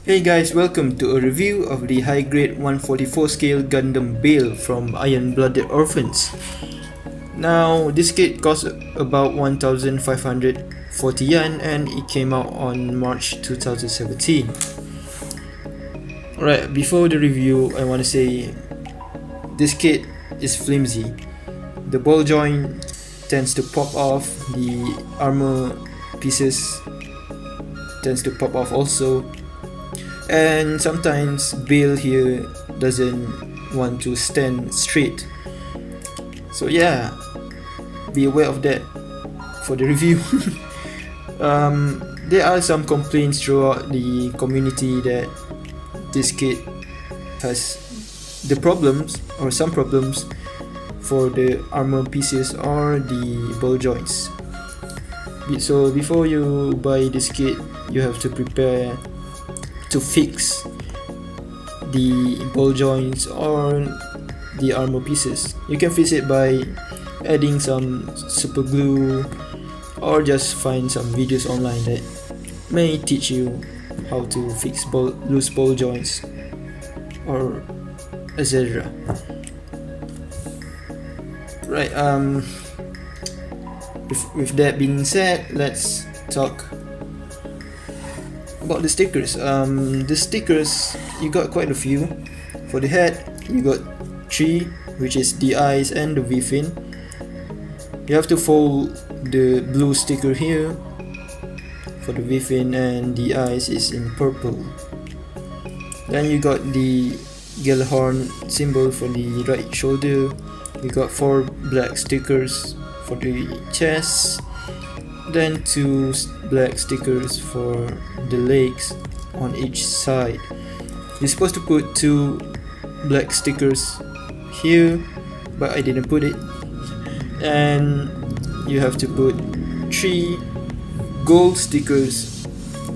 Hey guys, welcome to a review of the high grade 144 scale Gundam Bael from Iron Blooded Orphans. Now, this kit cost about 1,540 yen and it came out on March 2017. Alright, before the review, I want to say this kit is flimsy. The ball joint tends to pop off, the armor pieces tends to pop off also, and sometimes Bael here doesn't want to stand straight. So yeah, be aware of that for the review. There are some complaints throughout the community that this kit has the problems or some problems for the armor pieces or the ball joints. So before you buy this kit, you have to prepare to fix the ball joints or the armor pieces. You can fix it by adding some super glue or just find some videos online that may teach you how to fix loose ball joints or etc. Right, with that being said, let's talk about the stickers. The stickers, you got quite a few. For the head, you got 3, which is the eyes and the V-fin. You have to fold the blue sticker here for the V-fin, and the eyes is in purple. Then you got the Gellhorn symbol for the right shoulder. You got 4 black stickers for the chest, then 2 black stickers for the legs on each side. You're supposed to put 2 black stickers here, but I didn't put it. And you have to put 3 gold stickers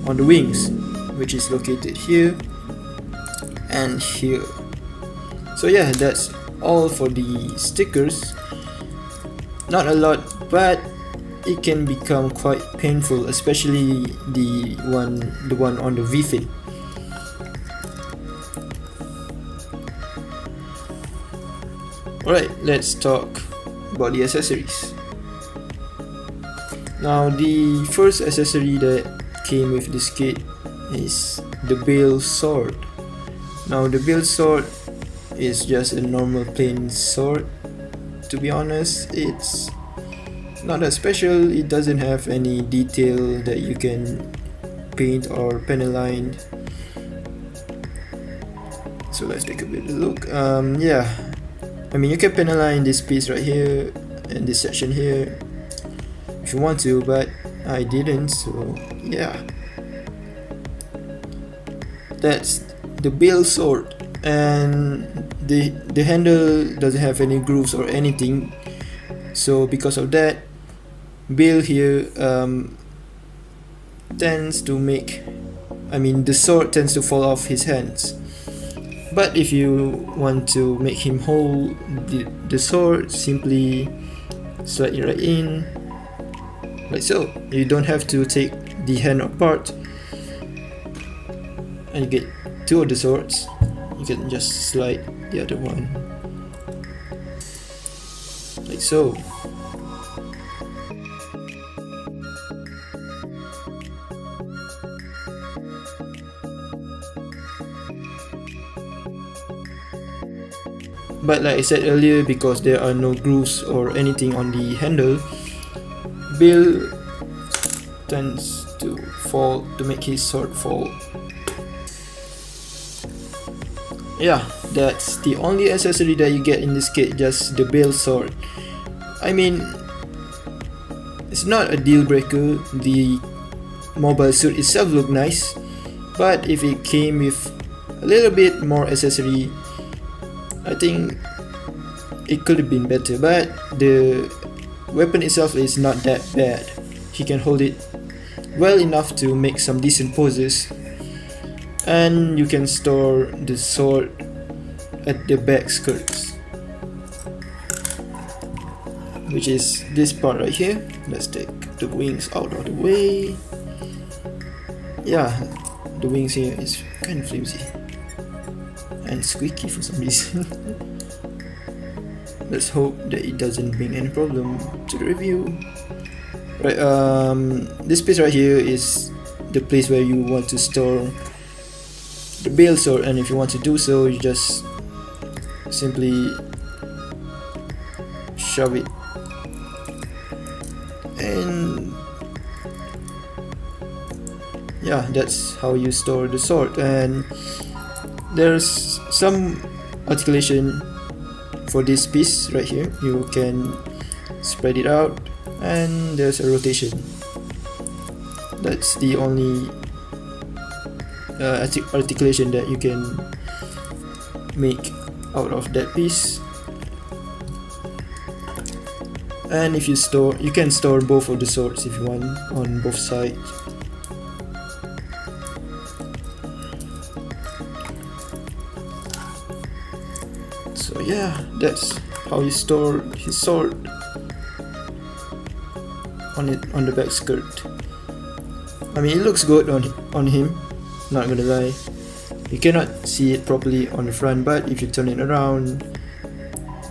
on the wings, which is located here and here. So yeah, that's all for the stickers. Not a lot, but it can become quite painful, especially the one on the V-fin. Alright, let's talk about the accessories. Now, the first accessory that came with this kit is the Bael sword. Now, the Bael sword is just a normal plain sword. To be honest, it's not that special. It doesn't have any detail that you can paint or peneline. So let's take a bit of a look. Yeah, I mean, you can peneline this piece right here and this section here if you want to, but I didn't. So yeah, that's the Bael sword. And the handle doesn't have any grooves or anything, so because of that, Bael here tends to make, the sword tends to fall off his hands. But if you want to make him hold the sword, simply slide it right in, like so. You don't have to take the hand apart, and you get 2 of the swords. You can just slide the other one, like so. But like I said earlier, because there are no grooves or anything on the handle, Bael tends to make his sword fall. Yeah, that's the only accessory that you get in this kit, just the Bael sword. I mean, it's not a deal breaker. The mobile suit itself looked nice, but if it came with a little bit more accessory, I think it could have been better. But the weapon itself is not that bad. He can hold it well enough to make some decent poses, and you can store the sword at the back skirts, which is this part right here. Let's take the wings out of the way. Yeah, the wings here is kind of flimsy and squeaky for some reason. Let's hope that it doesn't bring any problem to the review. Right, this piece right here is the place where you want to store the Bael sword, and if you want to do so, you just simply shove it, and yeah, that's how you store the sword. And there's some articulation for this piece right here. You can spread it out, and there's a rotation. That's the only articulation that you can make out of that piece. And if you store, you can store both of the swords if you want on both sides. So yeah, that's how you store his sword on the back skirt. I mean, it looks good on him, not gonna lie. You cannot see it properly on the front, but if you turn it around,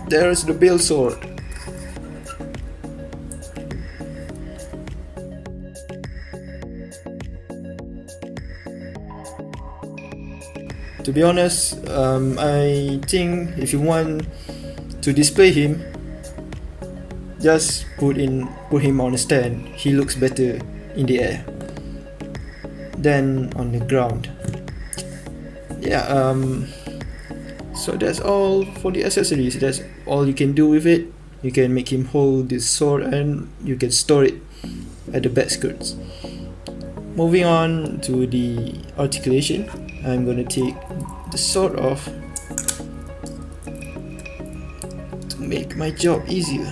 there's the Bael sword. To be honest, I think if you want to display him, just put him on a stand. He looks better in the air than on the ground. Yeah, so that's all for the accessories. That's all you can do with it. You can make him hold this sword, and you can store it at the back skirts. Moving on to the articulation, I'm gonna take the sword off to make my job easier.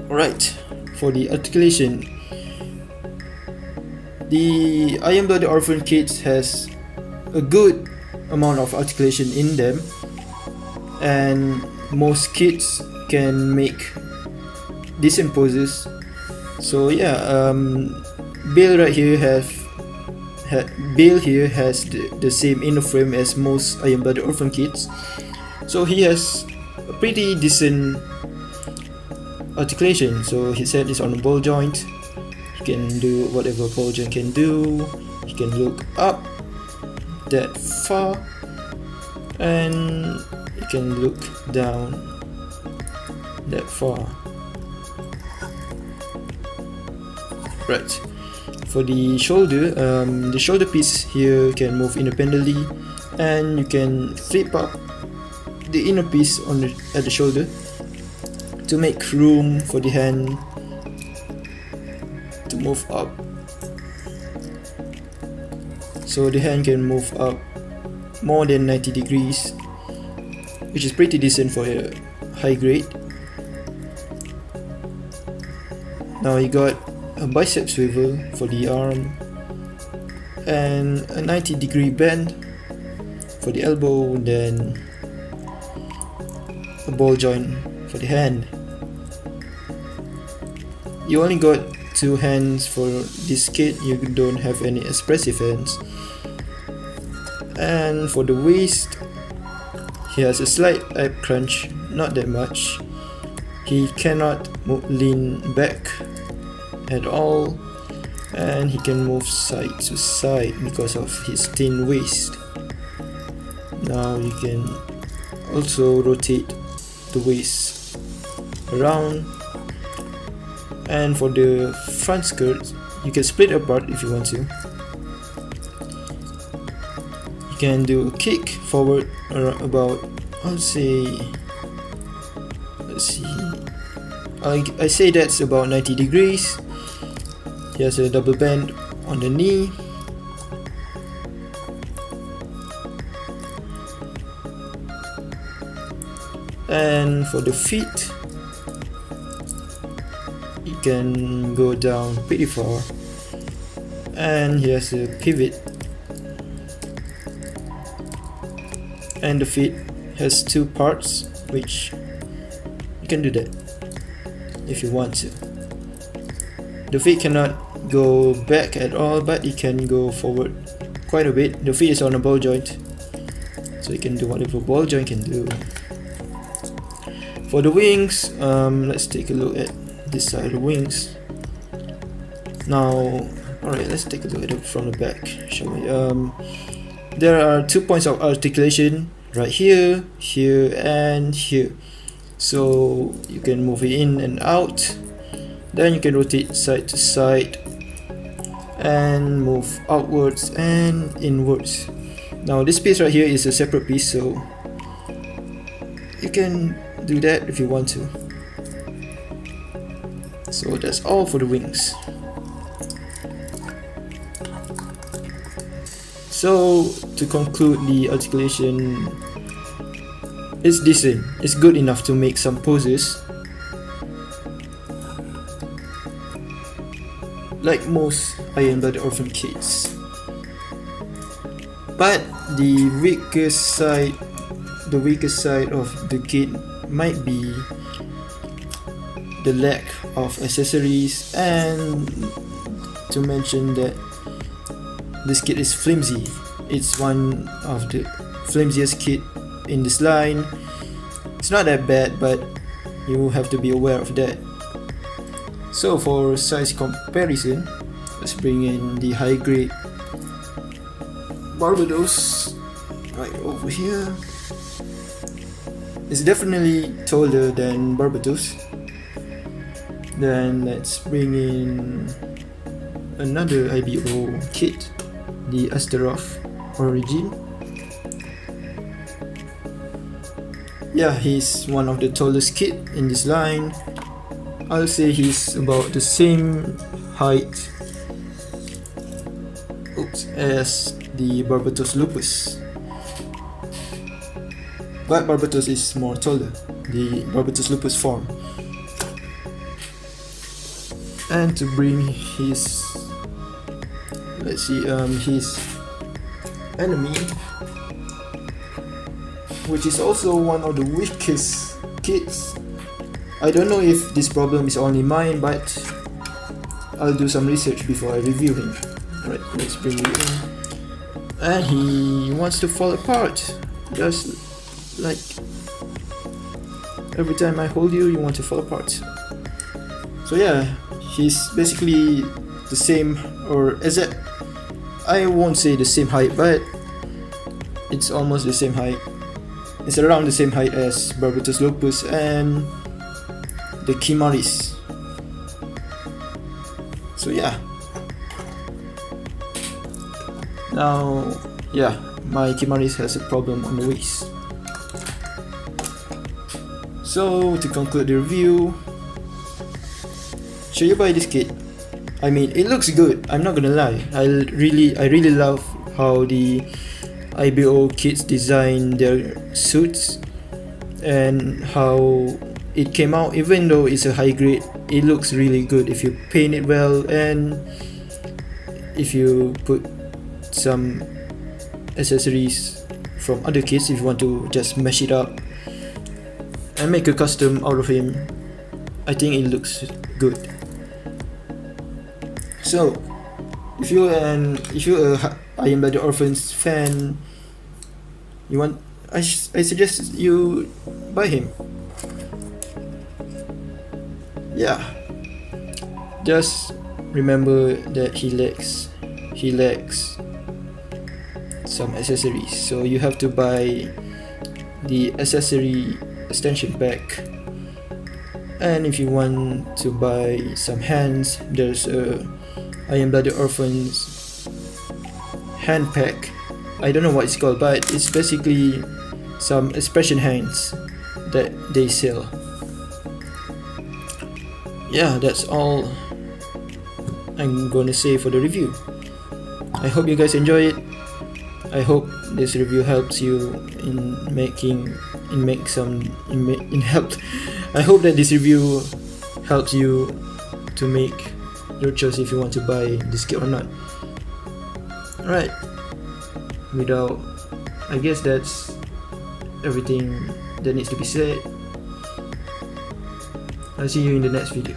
Alright, for the articulation, the Iron-Blooded Orphan kits has a good amount of articulation in them, and most kits can make decent poses. So yeah, Bael right here Bael here has the same inner frame as most Iron-Blooded Orphan kits, so he has a pretty decent articulation. So his head is on a ball joint. He can do whatever ball joint can do. He can look up that far, and he can look down that far. Right, for the shoulder piece here can move independently, and you can flip up the inner piece at the shoulder to make room for the hand to move up. So the hand can move up more than 90 degrees, which is pretty decent for a high grade. Now you got a bicep swivel for the arm, and a 90-degree bend for the elbow, then a ball joint for the hand. You only got 2 hands for this kit, you don't have any expressive hands. And for the waist, he has a slight ab crunch, not that much. He cannot lean back at all, and he can move side to side because of his thin waist. Now you can also rotate the waist around. And for the front skirt, you can split apart if you want to. You can do a kick forward about, I'll say, let's see, I say that's about 90 degrees. He has a double bend on the knee. And for the feet, you can go down pretty far, and he has a pivot, and the feet has 2 parts, which you can do that if you want to. The feet cannot go back at all, but it can go forward quite a bit. The feet is on a ball joint, so it can do whatever ball joint can do. For the wings, let's take a look at this side of the wings. Now, alright, let's take a look at it from the back, shall we? There are 2 points of articulation right here, here, and here. So you can move it in and out. Then you can rotate side to side and move outwards and inwards. Now this piece right here is a separate piece, so you can do that if you want to. So that's all for the wings. So to conclude, the articulation is decent. It's good enough to make some poses. Like most Iron Blooded Orphan kits. But the weakest side of the kit might be the lack of accessories, and to mention that this kit is flimsy. It's one of the flimsiest kit in this line. It's not that bad, but you have to be aware of that. So for size comparison, let's bring in the high grade Barbados right over here. It's definitely taller than Barbados. Then let's bring in another IBO kit, the Astaroth Origin. Yeah, he's one of the tallest kit in this line. I'll say he's about the same height as the Barbatos Lupus. But Barbatos is more taller, the Barbatos Lupus form. And to bring his, let's see, his enemy, which is also one of the weakest kits. I don't know if this problem is only mine, but I'll do some research before I review him. Right, let's bring him in. And he wants to fall apart. Just like every time I hold you, you want to fall apart. So yeah, he's basically the same, or is it? I won't say the same height, but it's almost the same height. It's around the same height as Barbatos Lupus and the Kimaris. So yeah. Now, yeah, my Kimaris has a problem on the waist. So to conclude the review, should you buy this kit? I mean, it looks good. I'm not gonna lie. I really love how the IBO kits design their suits and how it came out. Even though it's a high grade, it looks really good if you paint it well, and if you put some accessories from other kits, if you want to just mash it up and make a custom out of him. I think it looks good. So if you're a Iron Blooded Orphans fan, I suggest you buy him. Yeah, just remember that he lacks some accessories, so you have to buy the accessory extension pack. And if you want to buy some hands, there's a Iron Blooded Orphans hand pack. I don't know what it's called, but it's basically some expression hands that they sell. Yeah, that's all I'm gonna say for the review. I hope you guys enjoy it. I hope this review helps you I hope that this review helps you to make your choice if you want to buy this kit or not. Alright, I guess that's everything that needs to be said. I'll see you in the next video.